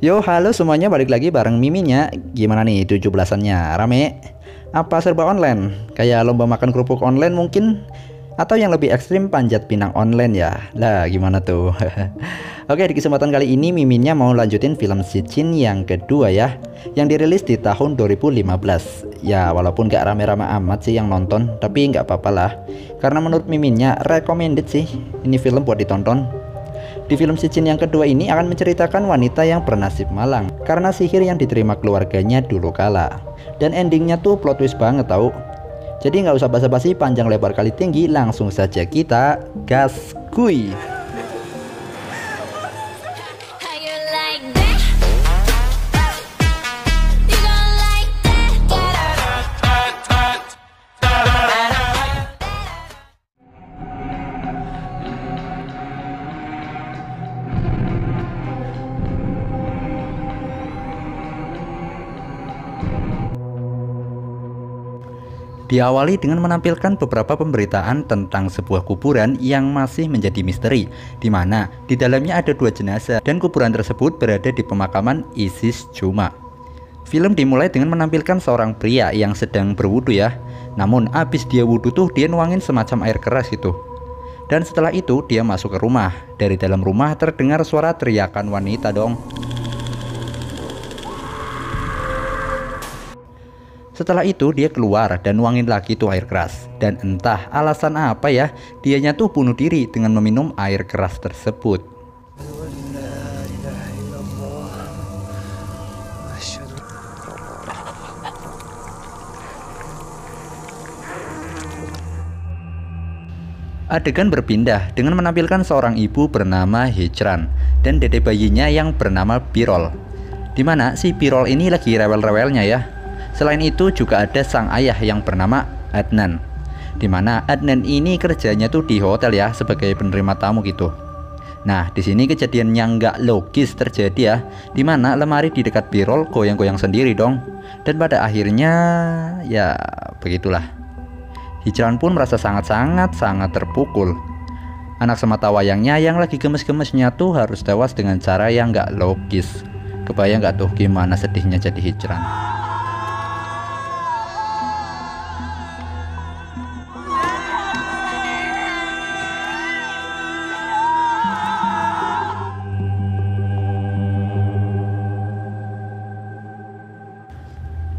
Yo, halo semuanya, balik lagi bareng Miminya. Gimana nih 17-annya? Rame? Apa serba online? Kayak lomba makan kerupuk online mungkin? Atau yang lebih ekstrim panjat pinang online ya? Lah, gimana tuh? Oke, di kesempatan kali ini Miminnya mau lanjutin film Shichin yang kedua ya, yang dirilis di tahun 2015. Ya, walaupun gak rame-rame amat sih yang nonton, tapi nggak apa-apa lah. Karena menurut Miminnya recommended sih ini film buat ditonton. Di film Shichin yang kedua ini akan menceritakan wanita yang bernasib malang karena sihir yang diterima keluarganya dulu kala. Dan endingnya tuh plot twist banget tau. Jadi nggak usah basa-basi panjang lebar kali tinggi, langsung saja kita gas kuy. Diawali dengan menampilkan beberapa pemberitaan tentang sebuah kuburan yang masih menjadi misteri, di mana di dalamnya ada 2 jenazah dan kuburan tersebut berada di pemakaman Isis Chuma. Film dimulai dengan menampilkan seorang pria yang sedang berwudu ya. Namun abis dia wudu tuh dia nuangin semacam air keras gitu. Dan setelah itu dia masuk ke rumah. Dari dalam rumah terdengar suara teriakan wanita dong. Setelah itu dia keluar dan nuangin lagi tuh air keras. Dan entah alasan apa ya, dianya tuh bunuh diri dengan meminum air keras tersebut. Adegan berpindah dengan menampilkan seorang ibu bernama Hijran dan dede bayinya yang bernama Birol. Dimana si Birol ini lagi rewel-rewelnya ya. Selain itu juga ada sang ayah yang bernama Adnan. Dimana Adnan ini kerjanya tuh di hotel ya, sebagai penerima tamu gitu. Nah, di sini kejadian yang nggak logis terjadi ya, dimana lemari di dekat Birol goyang-goyang sendiri dong. Dan pada akhirnya ya begitulah. Hijran pun merasa sangat terpukul. Anak semata wayangnya yang lagi gemes-gemesnya tuh harus tewas dengan cara yang nggak logis. Kebayang nggak tuh gimana sedihnya jadi Hijran?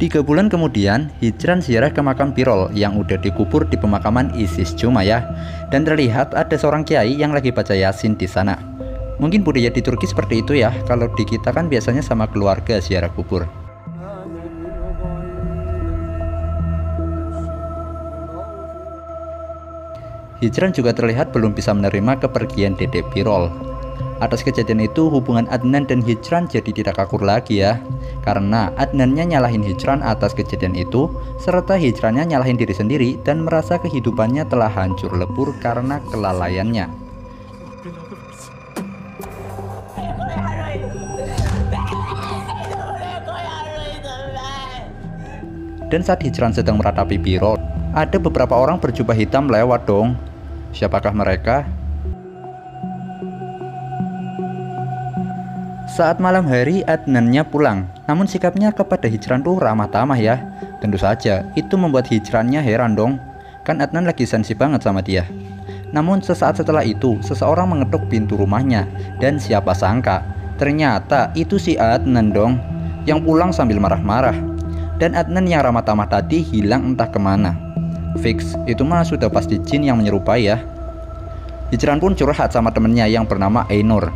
Tiga bulan kemudian, Hijran ziarah ke makam Birol yang udah dikubur di pemakaman Isis Chuma ya. Dan terlihat ada seorang kiai yang lagi baca Yasin di sana. Mungkin budaya di Turki seperti itu ya. Kalau di kita kan biasanya sama keluarga ziarah kubur. Hijran juga terlihat belum bisa menerima kepergian Dede Birol. Atas kejadian itu hubungan Adnan dan Hijran jadi tidak akur lagi ya. Karena Adnannya nyalahin Hijran atas kejadian itu, serta Hijrannya nyalahin diri sendiri dan merasa kehidupannya telah hancur lebur karena kelalaiannya. Dan saat Hijran sedang meratapi Birol, ada beberapa orang berjubah hitam lewat dong. Siapakah mereka? Saat malam hari Adnannya pulang, namun sikapnya kepada Hijran tuh ramah tamah ya. Tentu saja itu membuat Hijrannya heran dong. Kan Adnan lagi sensi banget sama dia. Namun sesaat setelah itu seseorang mengetuk pintu rumahnya. Dan siapa sangka ternyata itu si Adnan dong, yang pulang sambil marah-marah. Dan Adnan yang ramah tamah tadi hilang entah kemana. Fix itu mah sudah pasti jin yang menyerupai ya. Hijran pun curhat sama temennya yang bernama Ainur.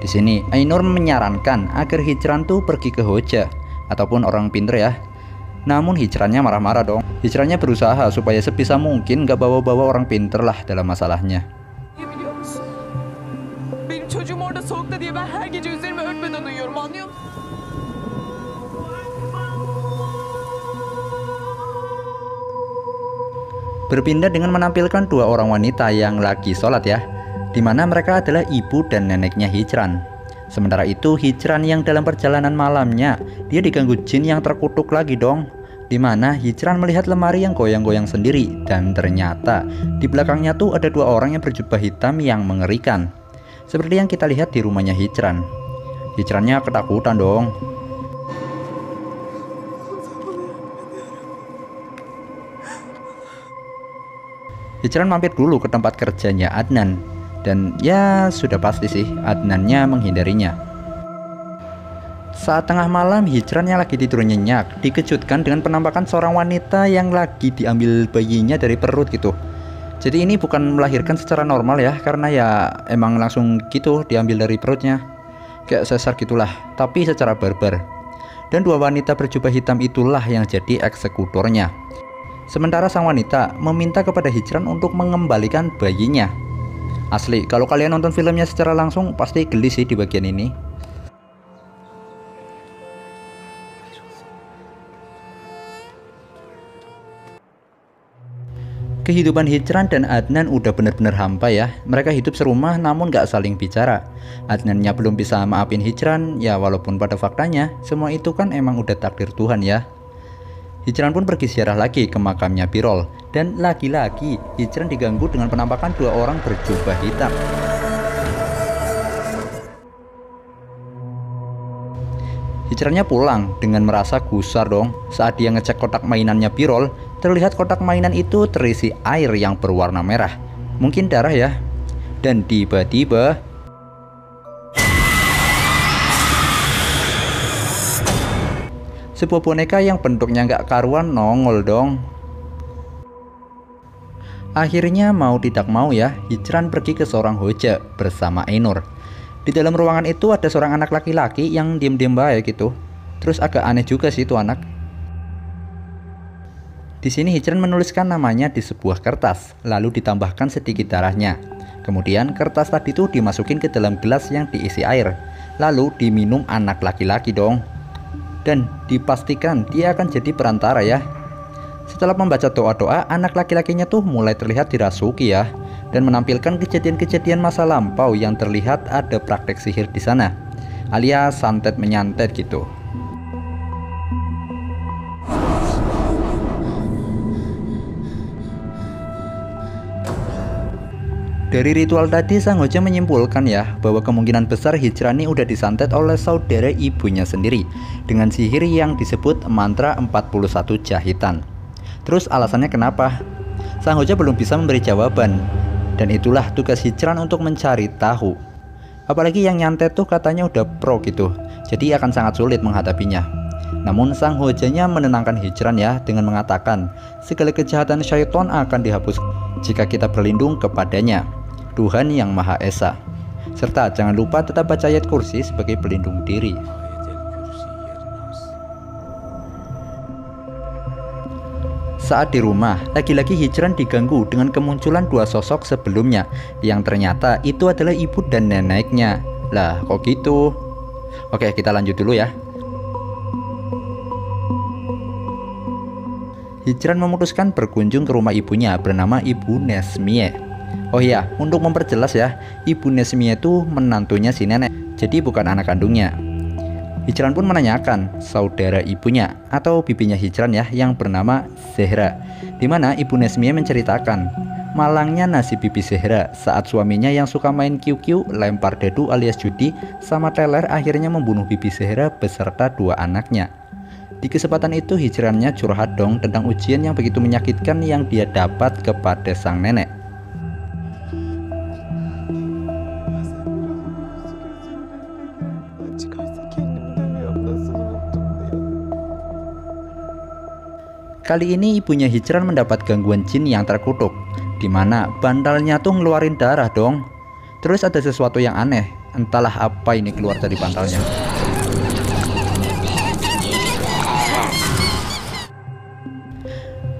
Di sini Ainur menyarankan agar Hijran tuh pergi ke Hoja ataupun orang pinter ya. Namun Hijrannya marah-marah dong. Hijrannya berusaha supaya sebisa mungkin gak bawa-bawa orang pinter lah dalam masalahnya. Berpindah dengan menampilkan 2 orang wanita yang lagi sholat ya, dimana mereka adalah ibu dan neneknya Hijran. Sementara itu Hijran yang dalam perjalanan malamnya dia diganggu jin yang terkutuk lagi dong. Dimana Hijran melihat lemari yang goyang-goyang sendiri. Dan ternyata di belakangnya tuh ada 2 orang yang berjubah hitam yang mengerikan, seperti yang kita lihat di rumahnya Hijran. Hijrannya ketakutan dong. Hijran mampir dulu ke tempat kerjanya Adnan. Dan ya sudah pasti sih Adnannya menghindarinya. Saat tengah malam Hijran yang lagi tidur nyenyak dikejutkan dengan penampakan seorang wanita yang lagi diambil bayinya dari perut gitu. Jadi ini bukan melahirkan secara normal ya, karena ya emang langsung gitu diambil dari perutnya. Kayak sesar gitulah, tapi secara barbar. Dan dua wanita berjubah hitam itulah yang jadi eksekutornya. Sementara sang wanita meminta kepada Hijran untuk mengembalikan bayinya. Asli, kalau kalian nonton filmnya secara langsung pasti geli sih di bagian ini. Kehidupan Hijran dan Adnan udah bener-bener hampa ya. Mereka hidup serumah namun gak saling bicara. Adnannya belum bisa maafin Hijran, ya walaupun pada faktanya semua itu kan emang udah takdir Tuhan ya. Hijran pun pergi ziarah lagi ke makamnya Birol. Dan lagi-lagi Hijran diganggu dengan penampakan dua orang berjubah hitam. Hijrannya pulang dengan merasa gusar dong. Saat dia ngecek kotak mainannya Birol, terlihat kotak mainan itu terisi air yang berwarna merah. Mungkin darah ya. Dan tiba-tiba sebuah boneka yang bentuknya nggak karuan nongol dong. Akhirnya mau tidak mau ya, Hijran pergi ke seorang hoja bersama Ainur. Di dalam ruangan itu ada seorang anak laki-laki yang diam-diam baik gitu. Terus agak aneh juga sih itu anak. Di sini Hijran menuliskan namanya di sebuah kertas, lalu ditambahkan sedikit darahnya. Kemudian kertas tadi itu dimasukin ke dalam gelas yang diisi air, lalu diminum anak laki-laki dong. Dan dipastikan dia akan jadi perantara ya. Setelah membaca doa-doa, anak laki-lakinya tuh mulai terlihat dirasuki ya, dan menampilkan kejadian-kejadian masa lampau yang terlihat ada praktek sihir di sana, alias santet menyantet gitu. Dari ritual tadi sang hoja menyimpulkan ya bahwa kemungkinan besar Hijran ini udah disantet oleh saudara ibunya sendiri dengan sihir yang disebut mantra 41 jahitan. Terus alasannya kenapa? Sang hoja belum bisa memberi jawaban. Dan itulah tugas Hijran untuk mencari tahu. Apalagi yang nyantet tuh katanya udah pro gitu, jadi akan sangat sulit menghadapinya. Namun sang hojanya menenangkan Hijran ya dengan mengatakan segala kejahatan syaitan akan dihapus jika kita berlindung kepadanya, Tuhan yang Maha Esa. Serta jangan lupa tetap baca ayat kursi sebagai pelindung diri. Saat di rumah, lagi-lagi Hijran diganggu dengan kemunculan dua sosok sebelumnya yang ternyata itu adalah ibu dan neneknya. Lah, kok gitu? Oke, kita lanjut dulu ya. Hijran memutuskan berkunjung ke rumah ibunya bernama Ibu Nesmie. Oh iya, untuk memperjelas ya, Ibu Nesmie itu menantunya si nenek, jadi bukan anak kandungnya. Hijran pun menanyakan saudara ibunya atau bibinya Hijran ya yang bernama Zehra, dimana Ibu Nesmie menceritakan malangnya nasib bibi Zehra saat suaminya yang suka main QQ, lempar dadu alias judi, sama teler akhirnya membunuh bibi Zehra beserta dua anaknya. Di kesempatan itu Hijrannya curhat dong tentang ujian yang begitu menyakitkan yang dia dapat kepada sang nenek. Kali ini ibunya Hijran mendapat gangguan jin yang terkutuk, dimana bantalnya tuh ngeluarin darah dong. Terus ada sesuatu yang aneh, entahlah apa ini keluar dari bantalnya.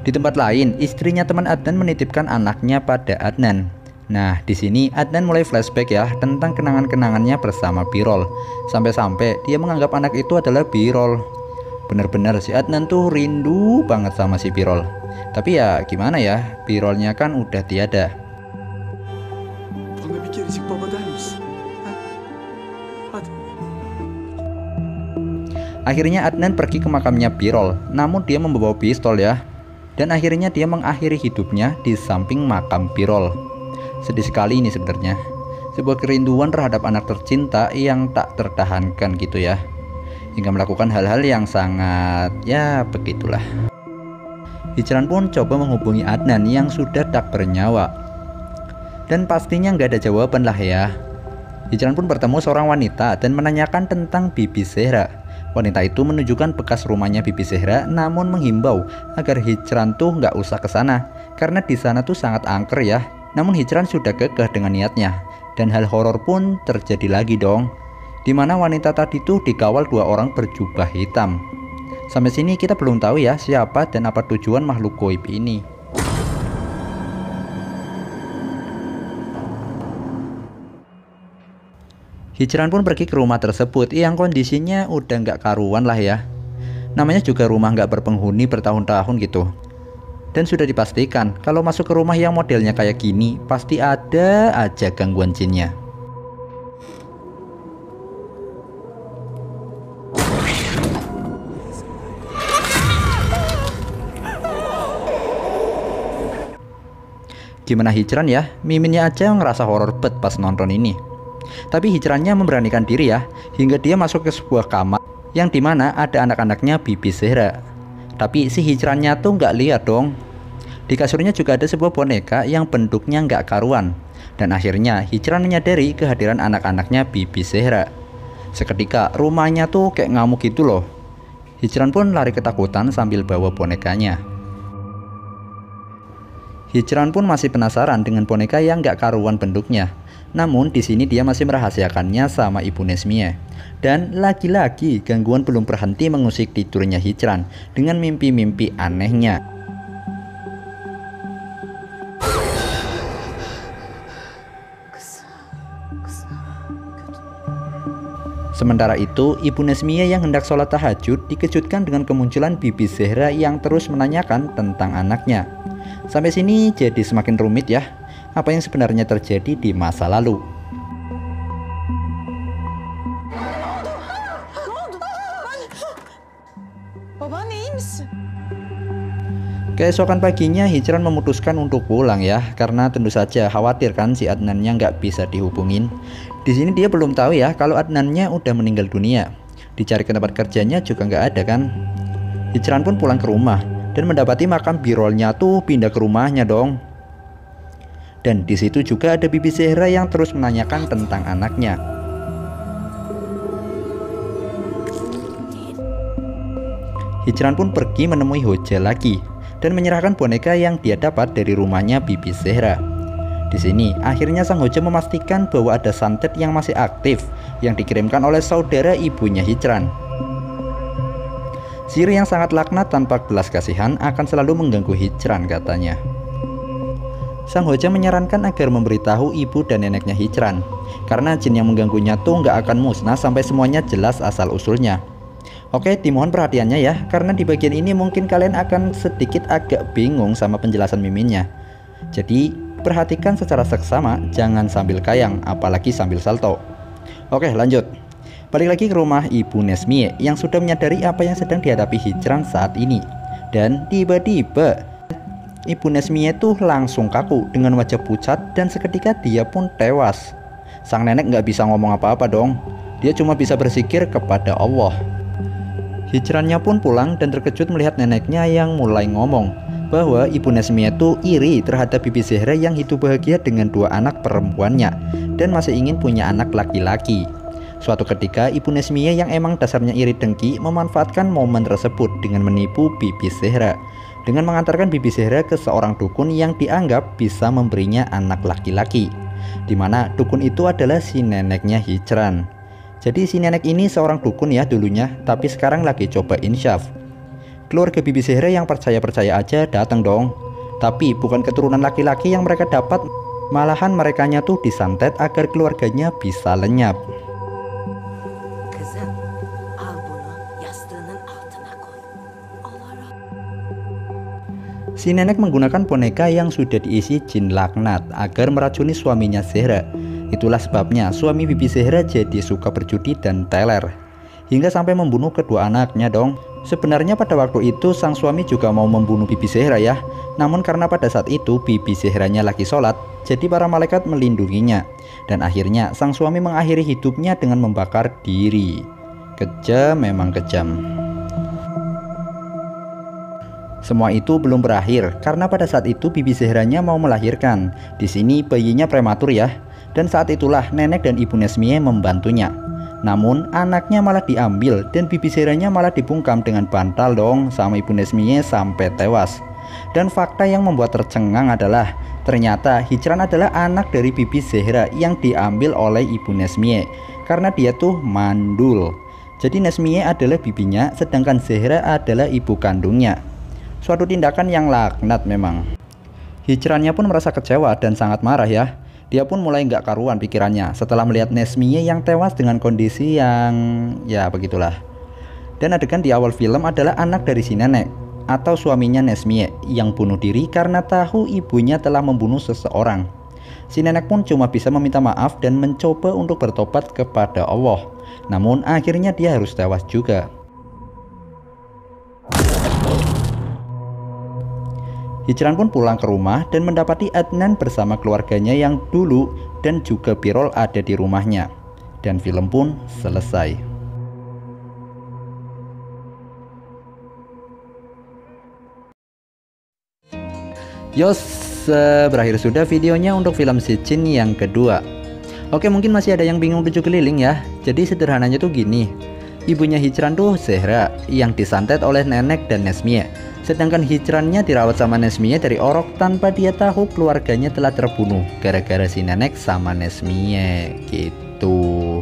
Di tempat lain, istrinya teman Adnan menitipkan anaknya pada Adnan. Nah, di sini Adnan mulai flashback ya tentang kenangan-kenangannya bersama Birol. Sampai-sampai dia menganggap anak itu adalah Birol. Bener-bener si Adnan tuh rindu banget sama si Birol. Tapi ya gimana ya, Birolnya kan udah tiada. Akhirnya Adnan pergi ke makamnya Birol, namun dia membawa pistol ya. Dan akhirnya dia mengakhiri hidupnya di samping makam Birol. Sedih sekali ini sebenarnya. Sebuah kerinduan terhadap anak tercinta yang tak tertahankan gitu ya, hingga melakukan hal-hal yang sangat ya begitulah. Hijran pun coba menghubungi Adnan yang sudah tak bernyawa, dan pastinya nggak ada jawaban lah ya. Hijran pun bertemu seorang wanita dan menanyakan tentang Bibi Zehra. Wanita itu menunjukkan bekas rumahnya Bibi Zehra, namun menghimbau agar Hijran tuh nggak usah ke sana karena di sana tuh sangat angker ya. Namun Hijran sudah kekeh dengan niatnya, dan hal horor pun terjadi lagi dong, dimana wanita tadi tuh dikawal 2 orang berjubah hitam. Sampai sini kita belum tahu ya siapa dan apa tujuan makhluk goib ini. Hijran pun pergi ke rumah tersebut yang kondisinya udah nggak karuan lah ya. Namanya juga rumah nggak berpenghuni bertahun-tahun gitu. Dan sudah dipastikan kalau masuk ke rumah yang modelnya kayak gini pasti ada aja gangguan jinnya. Gimana Hijran ya? Miminnya aja ngerasa horor bet pas nonton ini. Tapi Hijrannya memberanikan diri ya, hingga dia masuk ke sebuah kamar yang dimana ada anak-anaknya Bibi Zehra. Tapi si Hijrannya tuh nggak lihat dong. Di kasurnya juga ada sebuah boneka yang bentuknya nggak karuan. Dan akhirnya Hijran menyadari kehadiran anak-anaknya Bibi Zehra. Seketika rumahnya tuh kayak ngamuk gitu loh. Hijran pun lari ketakutan sambil bawa bonekanya. Hijran pun masih penasaran dengan boneka yang nggak karuan bentuknya. Namun di sini dia masih merahasiakannya sama Ibu Nesmie. Dan lagi-lagi gangguan belum berhenti mengusik tidurnya Hijran dengan mimpi-mimpi anehnya. Sementara itu, Ibu Nesmie yang hendak sholat tahajud dikejutkan dengan kemunculan Bibi Zehra yang terus menanyakan tentang anaknya. Sampai sini jadi semakin rumit ya, apa yang sebenarnya terjadi di masa lalu. Keesokan paginya Hijran memutuskan untuk pulang ya, karena tentu saja khawatir kan si Adnannya nggak bisa dihubungin. Di sini dia belum tahu ya kalau Adnannya udah meninggal dunia. Dicari ke tempat kerjanya juga nggak ada kan. Hijran pun pulang ke rumah dan mendapati makam birolnya tuh pindah ke rumahnya dong. Dan di situ juga ada Bibi Zehra yang terus menanyakan tentang anaknya. Hijran pun pergi menemui Hoja lagi dan menyerahkan boneka yang dia dapat dari rumahnya Bibi Zehra. Di sini akhirnya sang Hoja memastikan bahwa ada santet yang masih aktif yang dikirimkan oleh saudara ibunya Hijran. Sihir yang sangat laknat tanpa belas kasihan akan selalu mengganggu Hijran katanya. Sang Hoja menyarankan agar memberitahu ibu dan neneknya Hijran, karena jin yang mengganggunya tuh nggak akan musnah sampai semuanya jelas asal-usulnya. Oke, dimohon perhatiannya ya, karena di bagian ini mungkin kalian akan sedikit agak bingung sama penjelasan miminnya. Jadi, perhatikan secara seksama, jangan sambil kayang, apalagi sambil salto. Oke, lanjut. Balik lagi ke rumah Ibu Nesmie yang sudah menyadari apa yang sedang dihadapi Hijran saat ini. Dan tiba-tiba Ibu Nesmie tuh langsung kaku dengan wajah pucat dan seketika dia pun tewas. Sang nenek nggak bisa ngomong apa-apa dong. Dia cuma bisa berzikir kepada Allah. Hijrannya pun pulang dan terkejut melihat neneknya yang mulai ngomong bahwa Ibu Nesmie tuh iri terhadap Bibi Zehra yang hidup bahagia dengan 2 anak perempuannya dan masih ingin punya anak laki-laki. Suatu ketika Ibu Nesmie yang emang dasarnya iri dengki memanfaatkan momen tersebut dengan menipu Bibi Zehra dengan mengantarkan Bibi Zehra ke seorang dukun yang dianggap bisa memberinya anak laki-laki, dimana dukun itu adalah si neneknya Hijran. Jadi si nenek ini seorang dukun ya dulunya, tapi sekarang lagi coba insyaf. Keluarga Bibi Zehra yang percaya-percaya aja datang dong. Tapi bukan keturunan laki-laki yang mereka dapat, malahan merekanya tuh disantet agar keluarganya bisa lenyap. Si nenek menggunakan boneka yang sudah diisi jin laknat agar meracuni suaminya Zehra. Itulah sebabnya suami Bibi Zehra jadi suka berjudi dan teler, hingga sampai membunuh kedua anaknya dong. Sebenarnya pada waktu itu sang suami juga mau membunuh Bibi Zahra ya. Namun karena pada saat itu Bibi Zahranya lagi sholat, jadi para malaikat melindunginya. Dan akhirnya sang suami mengakhiri hidupnya dengan membakar diri. Kejam, memang kejam. Semua itu belum berakhir karena pada saat itu Bibi Zahranya mau melahirkan. Di sini bayinya prematur ya. Dan saat itulah nenek dan ibu Nesmiyah membantunya. Namun anaknya malah diambil dan Bibi Zahranya malah dibungkam dengan bantal dong sama ibu Nesmiyah sampai tewas. Dan fakta yang membuat tercengang adalah ternyata Hijran adalah anak dari Bibi Zahra yang diambil oleh ibu Nesmiyah karena dia tuh mandul. Jadi Nesmiyah adalah bibinya sedangkan Zahra adalah ibu kandungnya. Suatu tindakan yang laknat memang. Hijrannya pun merasa kecewa dan sangat marah ya. Dia pun mulai nggak karuan pikirannya setelah melihat Nesmiyah yang tewas dengan kondisi yang ya begitulah. Dan adegan di awal film adalah anak dari si nenek atau suaminya Nesmiyah yang bunuh diri karena tahu ibunya telah membunuh seseorang. Si nenek pun cuma bisa meminta maaf dan mencoba untuk bertobat kepada Allah. Namun akhirnya dia harus tewas juga. Hijran pun pulang ke rumah dan mendapati Adnan bersama keluarganya yang dulu dan juga Birol ada di rumahnya. Dan film pun selesai. Yos, berakhir sudah videonya untuk film Sijin yang kedua. Oke, mungkin masih ada yang bingung 7 keliling ya. Jadi sederhananya tuh gini. Ibunya Hijran tuh Zahra yang disantet oleh nenek dan Nesmiyah. Sedangkan Hijrannya dirawat sama Nesmiyah dari orok tanpa dia tahu keluarganya telah terbunuh gara-gara si nenek sama Nesmiyah gitu.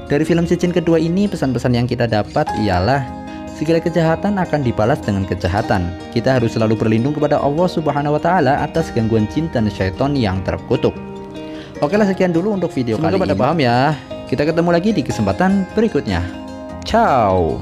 Dari film Sijin kedua ini pesan-pesan yang kita dapat ialah segala kejahatan akan dibalas dengan kejahatan. Kita harus selalu berlindung kepada Allah Subhanahu wa taala atas gangguan jin dan syaitan yang terkutuk. Oke lah, sekian dulu untuk video kali ini. Semoga pada paham ya. Kita ketemu lagi di kesempatan berikutnya. Ciao.